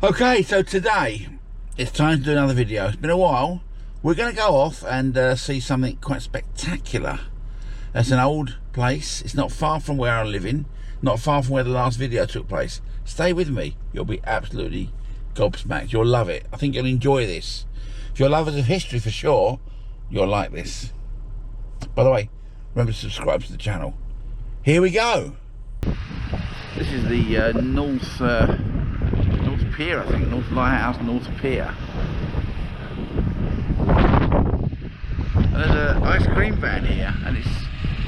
Okay, so today it's time to do another video. It's been a while. We're going to go off and see something quite spectacular. It's an old place. It's not far from where I'm living, not far from where the last video took place. Stay with me. You'll be absolutely gobsmacked. You'll love it. I think you'll enjoy this. If you're lovers of history, for sure, you'll like this. By the way, remember to subscribe to the channel. Here we go. This is the North Pier, I think. North Lighthouse, North Pier. And there's an ice cream van here, and it's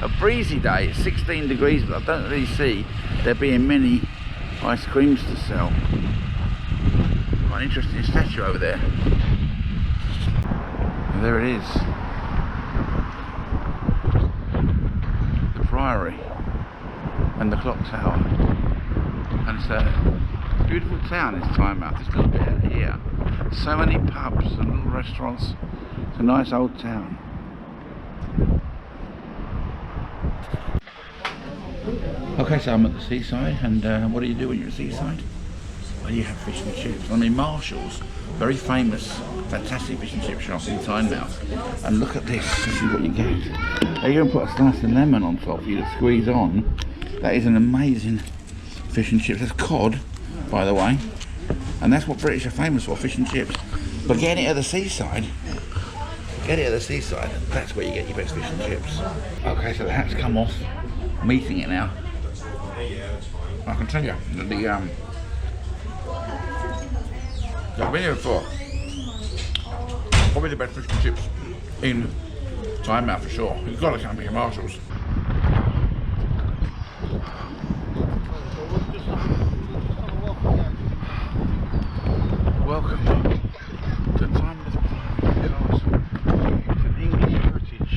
a breezy day. It's 16 degrees, but I don't really see there being many ice creams to sell. Quite an interesting statue over there. And there it is. The Priory and the clock tower. And it's a beautiful town this time out, this little bit here. So many pubs and little restaurants. It's a nice old town. Okay, so I'm at the seaside, and what do you do when you're at the seaside? Well, you have fish and chips. I mean, Marshall's, very famous, fantastic fish and chip shop in Tynemouth. And look at this, this is what you get. They're going to put a slice of lemon on top for you to squeeze on. That is an amazing fish and chips. That's cod, by the way. And that's what British are famous for, fish and chips. But getting it at the seaside, that's where you get your best fish and chips. Okay, so the hat's come off. I'm eating it now. I can tell you that I've been here before. Probably the best fish and chips in Tynemouth for sure. You've got to come here, Marshall's. Welcome to Tynemouth Castle. It's an English heritage.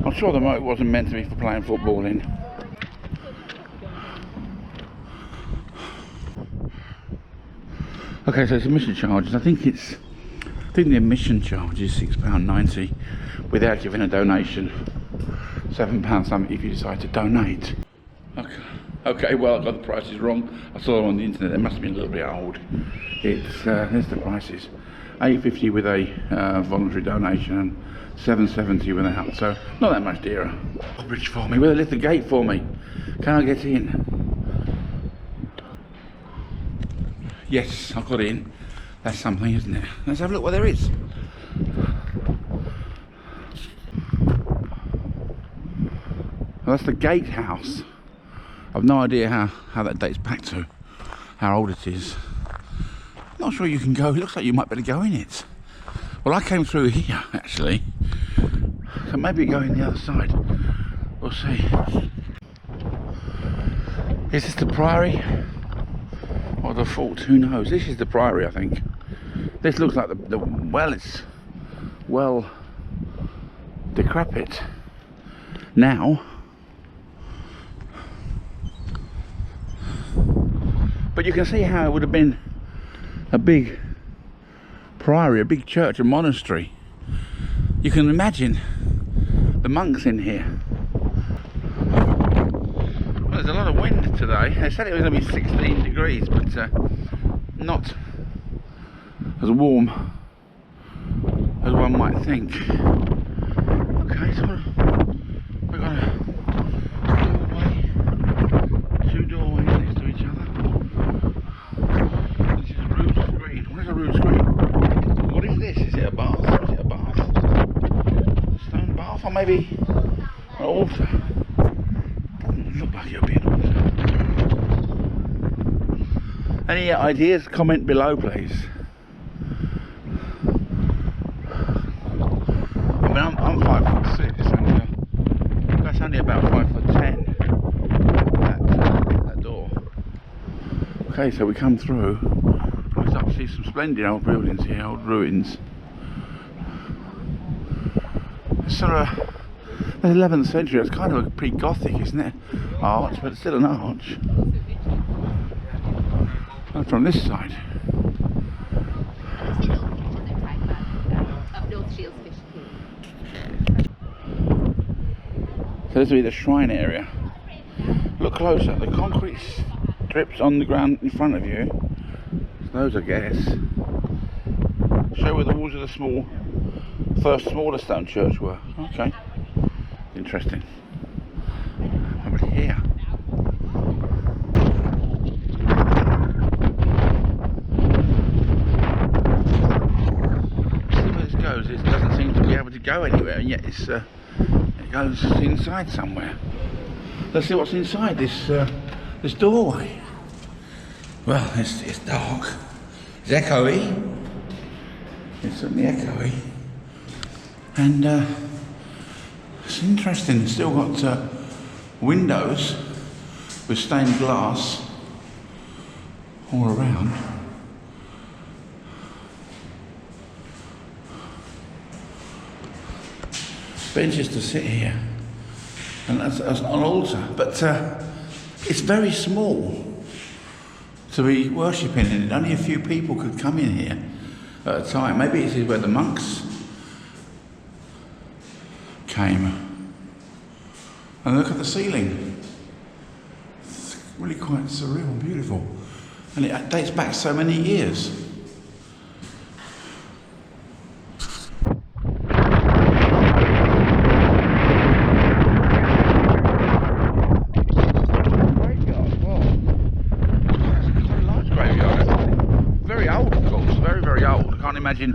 I'm sure the moat wasn't meant to be for playing football in. Okay, so it's admission charges. I think the admission charge is £6.90 without giving a donation. £7 something if you decide to donate. Okay, well, I got the prices wrong. I saw them on the internet. They must have been a little bit old. It's there's the prices. £8.50 with a voluntary donation and £7.70 without, so not that much dearer. Oh, bridge for me. Will they lift the gate for me? Can I get in? Yes, I got in. That's something, isn't it? Let's have a look what there is. Well, that's the Gatehouse. I've no idea how that dates back to, how old it is. Not sure you can go. It looks like you might better go in it. Well, I came through here actually, so maybe go in the other side. We'll see. Is this the Priory or the fort? Who knows? This is the Priory, I think. This looks like the well, it's well decrepit now, but you can see how it would have been a big priory, a big church, a monastery. You can imagine the monks in here. Well, there's a lot of wind today. They said it was going to be 16 degrees, but not as warm as one might think. Okay, so we've got a doorway, two doorways next to each other. This is a rood screen. What is a rood screen? What is this? Is it a bath? Is it a bath? A stone bath, or maybe an altar? Doesn't look like it'll be an altar. Any ideas? Comment below, please. I mean, I'm 5'6", and that's only about 5'10". That door. Okay, so we come through. We start to see some splendid old buildings here, old ruins. It's sort of the 11th century. It's kind of pretty gothic, isn't it? Arch, but it's still an arch. And from this side, So this will be the shrine area. Look closer. The concrete strips on the ground in front of you. Those, I guess, show where the walls of the first smaller stone church were. Okay, interesting. How about here? See where this goes. It doesn't seem to be able to go anywhere, and yet it goes inside somewhere. Let's see what's inside this doorway. Well, it's dark. It's echoey. It's certainly echoey. And it's interesting. It's still got windows with stained glass all around. Benches to sit here. And that's an altar. But it's very small to be worshipping in it. Only a few people could come in here at a time. Maybe this is where the monks came. And look at the ceiling. It's really quite surreal and beautiful. And it dates back so many years. Imagine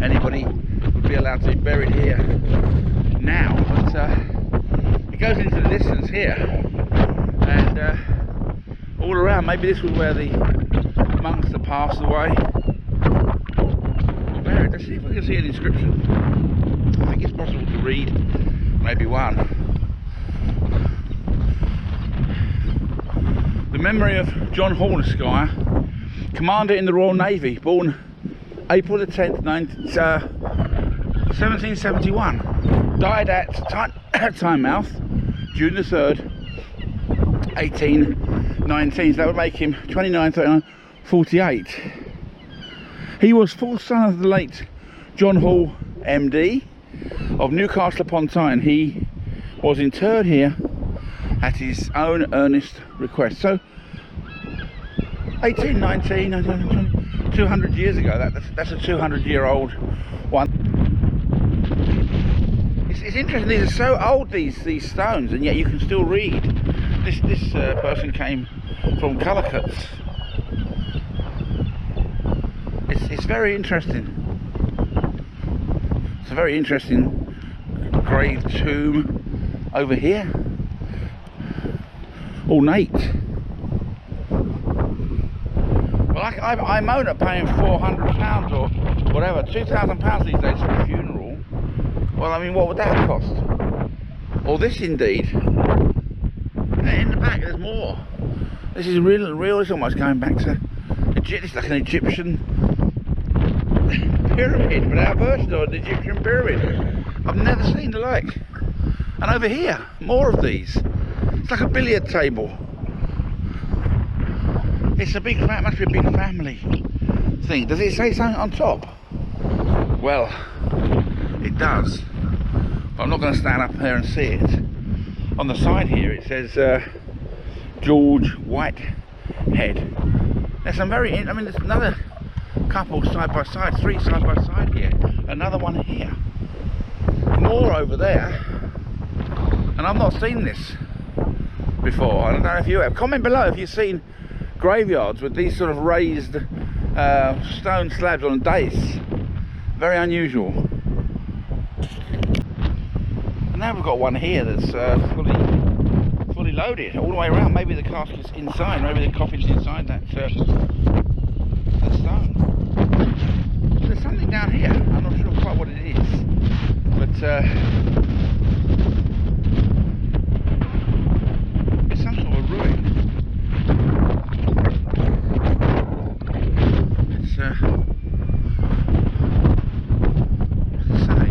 anybody would be allowed to be buried here now, but it goes into the distance here, and all around. Maybe this was where the monks that passed away were buried. Let's see if we can see an inscription. I think it's possible to read maybe one. The memory of John Hall, Esquire, Commander in the Royal Navy, born April the 10th, 1771. Died at Tynemouth, June the 3rd, 1819. So that would make him 29, 39, 48. He was fourth son of the late John Hall, MD, of Newcastle upon Tyne. He was interred here at his own earnest request. So 1819, 1920, 200 years ago. That's a 200-year-old one. It's interesting. These are so old, these stones, and yet you can still read. This person came from Calicut. It's very interesting. It's a very interesting grave tomb over here, ornate. I moan at paying £400 or whatever, £2,000 these days for a funeral. Well, I mean, what would that cost? Or this, indeed. In the back, there's more. This is real. It's almost going back to Egypt. It's like an Egyptian pyramid, but our version of an Egyptian pyramid. I've never seen the like. And over here, more of these. It's like a billiard table. It's a big, must be a big family thing. Does it say something on top? Well, it does. But I'm not going to stand up there and see it. On the side here it says George Whitehead. There's some there's another couple side by side, 3 side by side here. Another one here. More over there. And I've not seen this before. I don't know if you have. Comment below if you've seen graveyards with these sort of raised stone slabs on a dais. Very unusual. And now we've got one here that's fully loaded all the way around. Maybe the casket's inside, maybe the coffin's inside that stone. So there's something down here. I'm not sure quite what it is, but it's some sort of ruin. What does it say?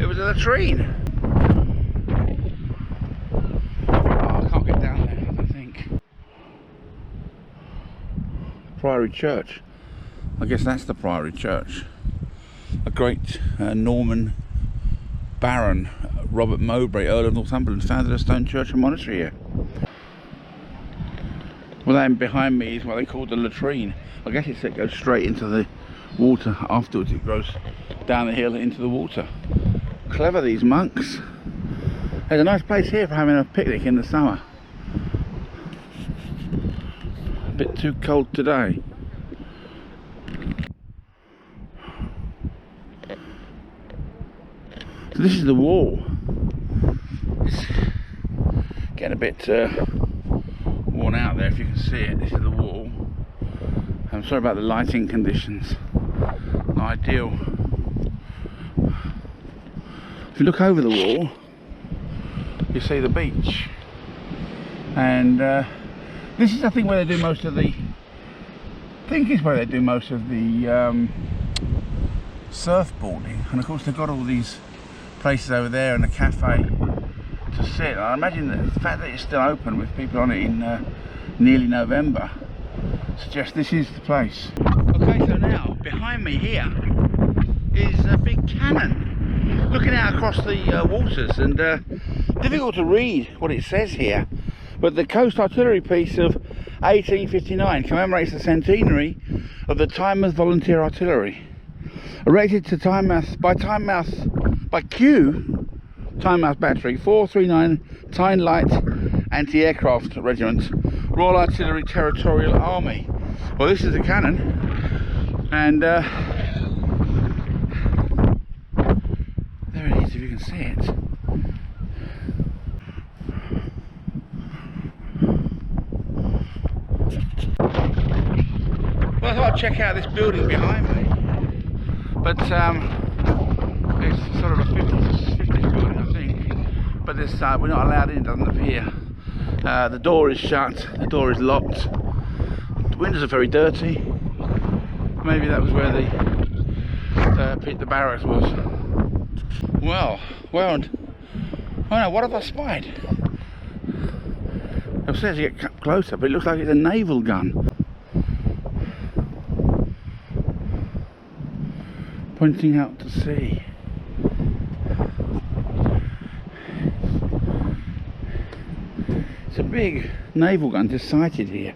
It was a latrine. Oh, I can't get down there, I don't think. Priory Church. I guess that's the Priory Church. a great Norman Baron, Robert Mowbray, Earl of Northumberland, founded a stone church and monastery here. Well, that behind me is what they call the latrine. I guess it goes straight into the water. Afterwards it goes down the hill into the water. Clever, these monks. There's a nice place here for having a picnic in the summer. A bit too cold today. So this is the wall. It's getting a bit worn out there, if you can see it. This is the wall. I'm sorry about the lighting conditions. Not ideal. If you look over the wall, you see the beach. And this is, I think, where they do most of the... surfboarding. And of course they've got all these places over there and a cafe to sit. I imagine that the fact that it's still open with people on it in nearly November suggests this is the place. Okay, so now behind me here is a big cannon looking out across the waters, and difficult to read what it says here, but the Coast Artillery piece of 1859 commemorates the centenary of the Tynemouth Volunteer Artillery, erected to by Kew Tynemouth Battery, 439 Tyne Light Anti-Aircraft Regiment, Royal Artillery Territorial Army. Well, this is a cannon, and there it is, if you can see it. Well, I thought I'd check out this building behind me, but it's sort of a 50s building, I think. But this we're not allowed in, it doesn't appear. The door is shut, the door is locked. The windows are very dirty. Maybe that was where the barracks was. Well, oh no, what have I spied? Upstairs you get closer, but it looks like it's a naval gun. Pointing out to sea. It's a big naval gun just sighted here.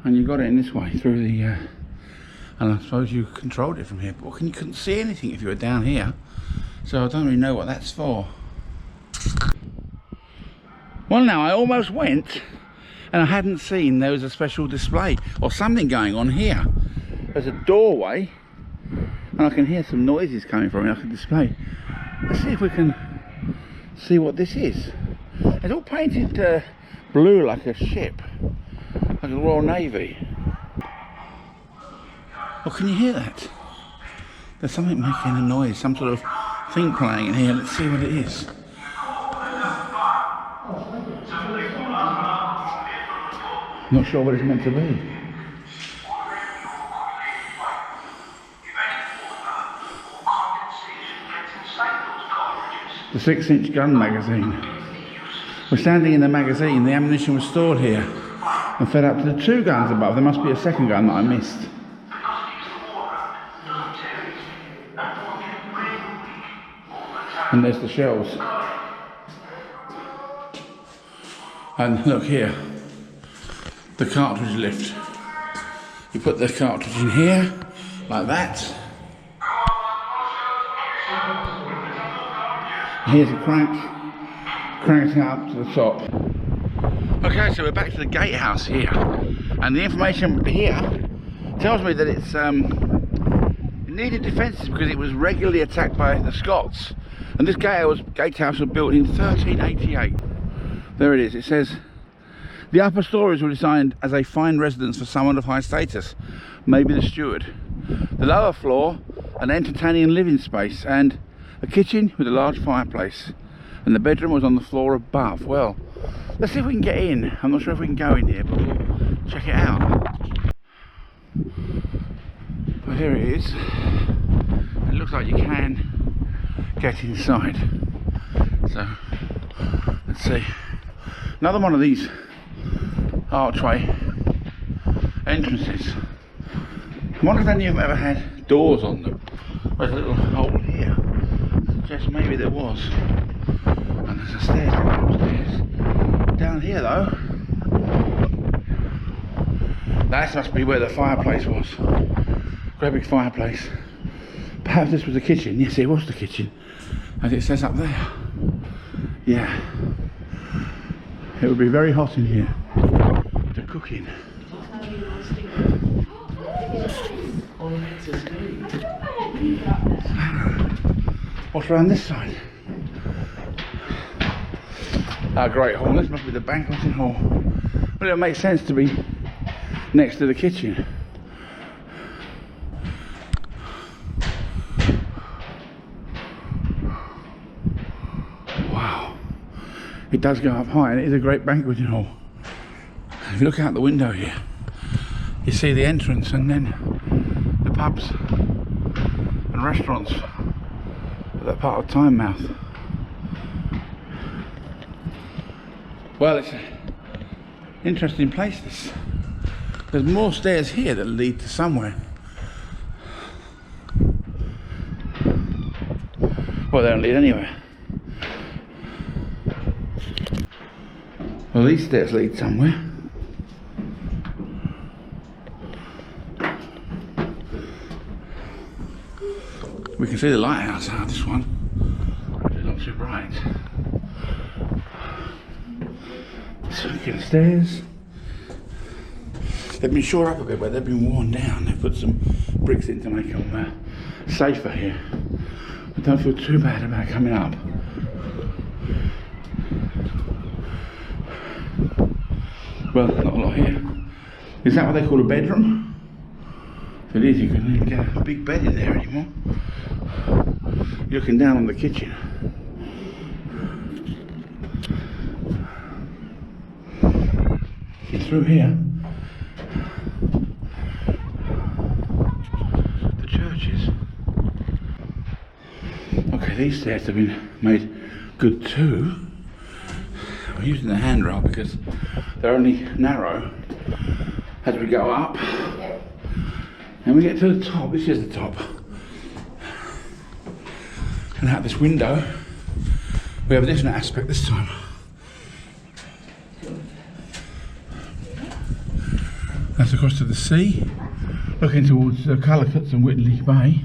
And you got it in this way through the and I suppose you controlled it from here, but you couldn't see anything if you were down here, so I don't really know what that's for. Well, now I almost went and I hadn't seen there was a special display or something going on here. There's a doorway and I can hear some noises coming from it. I can display. Let's see if we can see what this is. It's all painted blue like a ship, like a Royal Navy. Well, can you hear that? There's something making a noise, some sort of thing playing in here. Let's see what it is. Not sure what it's meant to be. The 6-inch gun magazine. We're standing in the magazine. The ammunition was stored here and fed up to the 2 guns above. There must be a second gun that I missed. And there's the shells. And look here, the cartridge lift. You put the cartridge in here, like that. Here's a crank, cranks it up to the top. Okay, so we're back to the Gatehouse here, and the information here tells me that it needed defences because it was regularly attacked by the Scots. And this gatehouse was built in 1388. There it is. It says, the upper stories were designed as a fine residence for someone of high status, maybe the steward. The lower floor, an entertaining and living space, and a kitchen with a large fireplace. And the bedroom was on the floor above. Well, let's see if we can get in. I'm not sure if we can go in here, but we'll check it out. Well, here it is. It looks like you can get inside. So, let's see. Another one of these archway entrances. I wonder if any of them ever had doors on them. There's a little hole here. Suggests maybe there was. And there's a stairs to go upstairs. Down here though, that must be where the fireplace was. Great big fireplace. Perhaps this was the kitchen. Yes, it was the kitchen, as it says up there. Yeah. It would be very hot in here to cook in. What's around this side? Our great hall. This must be the banqueting hall. Well, it makes sense to be next to the kitchen. Wow. It does go up high, and it is a great banqueting hall. If you look out the window here, you see the entrance and then the pubs and restaurants at that part of Tynemouth. Well, it's an interesting place, this. There's more stairs here that lead to somewhere. Well, they don't lead anywhere. Well, these stairs lead somewhere. We can see the lighthouse out of this one. It's not too bright. Circular stairs. They've been shored up a bit, but they've been worn down. They've put some bricks in to make them safer here. I don't feel too bad about coming up. Well, not a lot here. Is that what they call a bedroom? If it is, you couldn't even get a big bed in there anymore. You're looking down on the kitchen. Get through here. The churches. Okay, these stairs have been made good too. We're using the handrail because they're only narrow as we go up. And we get to the top. This is the top. And out this window, we have a different aspect this time. That's across to the sea, looking towards Cullicuts and Whitley Bay.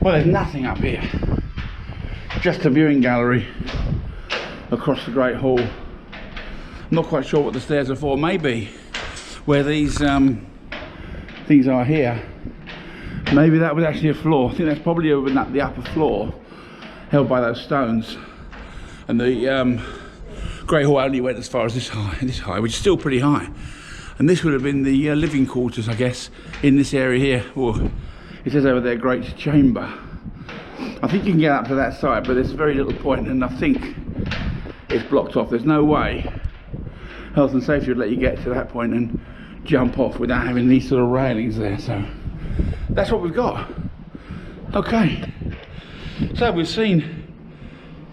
Well, there's nothing up here. Just a viewing gallery across the Great Hall. I'm not quite sure what the stairs are for. Maybe where these things are here, maybe that was actually a floor. I think that's probably over the upper floor, held by those stones. And the Great Hall only went as far as this high, which is still pretty high. And this would have been the living quarters, I guess, in this area here. Oh, it says over there, Great Chamber. I think you can get up to that side, but there's very little point, and I think it's blocked off. There's no way health and safety would let you get to that point and jump off without having these sort of railings there. So that's what we've got. Okay, so we've seen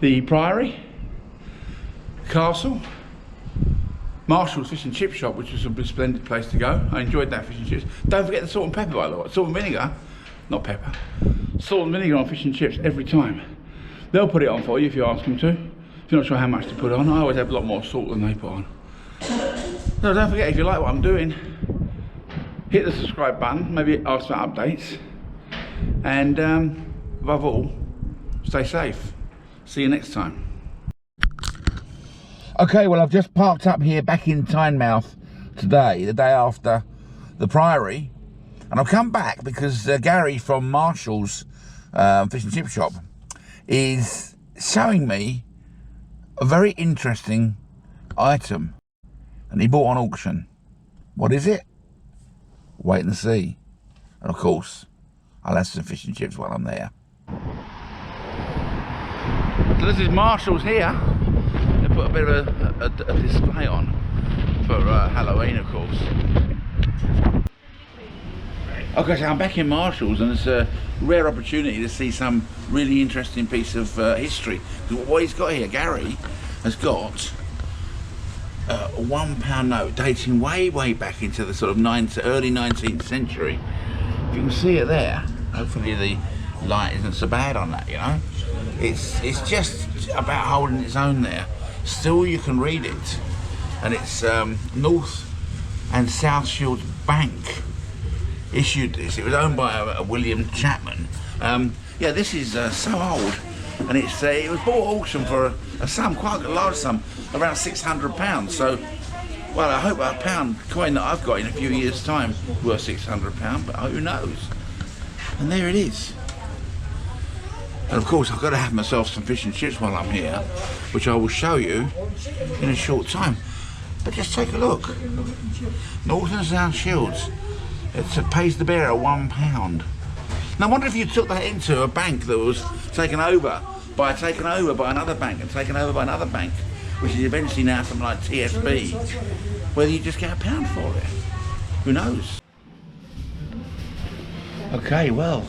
the Priory, Castle, Marshall's Fish and Chip Shop, which was a splendid place to go. I enjoyed that fish and chips. Don't forget the salt and pepper, by the way. Salt and vinegar, not pepper. Salt and vinegar on fish and chips every time. They'll put it on for you if you ask them to. If you're not sure how much to put on, I always have a lot more salt than they put on. So don't forget, if you like what I'm doing, hit the subscribe button, maybe ask for updates. And above all, stay safe. See you next time. Okay, well, I've just parked up here back in Tynemouth today, the day after the Priory, and I've come back because Gary from Marshall's Fish and Chip Shop is showing me a very interesting item, and he bought on auction. What is it? Wait and see. And of course, I'll have some fish and chips while I'm there. So this is Marshall's here. They put a bit of a display on for Halloween, of course. Okay, so I'm back in Marshall's, and it's a rare opportunity to see some really interesting piece of history. What he's got here, Gary has got a £1 note dating way back into the sort of early 19th century. If you can see it there, hopefully the light isn't so bad on that, you know. It's just about holding its own there. Still you can read it, and it's North and South Shields Bank issued this. It was owned by a William Chapman. Yeah, this is so old, and it was bought at auction for a sum, quite a large sum, around £600. So, well, I hope a pound coin that I've got in a few years' time worth £600, but who knows? And there it is. And of course, I've got to have myself some fish and chips while I'm here, which I will show you in a short time. But just take a look. North and South Shields. It pays the bearer £1. Now, I wonder if you took that into a bank that was taken over by another bank and taken over by another bank, which is eventually now something like TSB, whether you just get £1 for it. Who knows? Okay, well,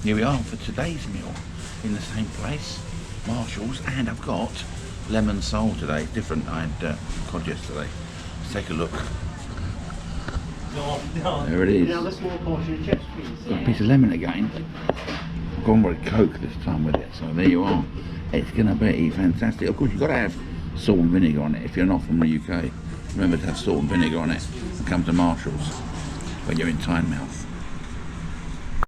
here we are for today's meal in the same place, Marshall's, and I've got lemon sole today. Different. I had cod yesterday. Let's take a look. No. There it is. Another small portion of chips, please. Got a piece of lemon again. I've gone with Coke this time with it, so there you are. It's going to be fantastic. Of course, you've got to have salt and vinegar on it if you're not from the UK. Remember to have salt and vinegar on it and come to Marshall's when you're in Tynemouth.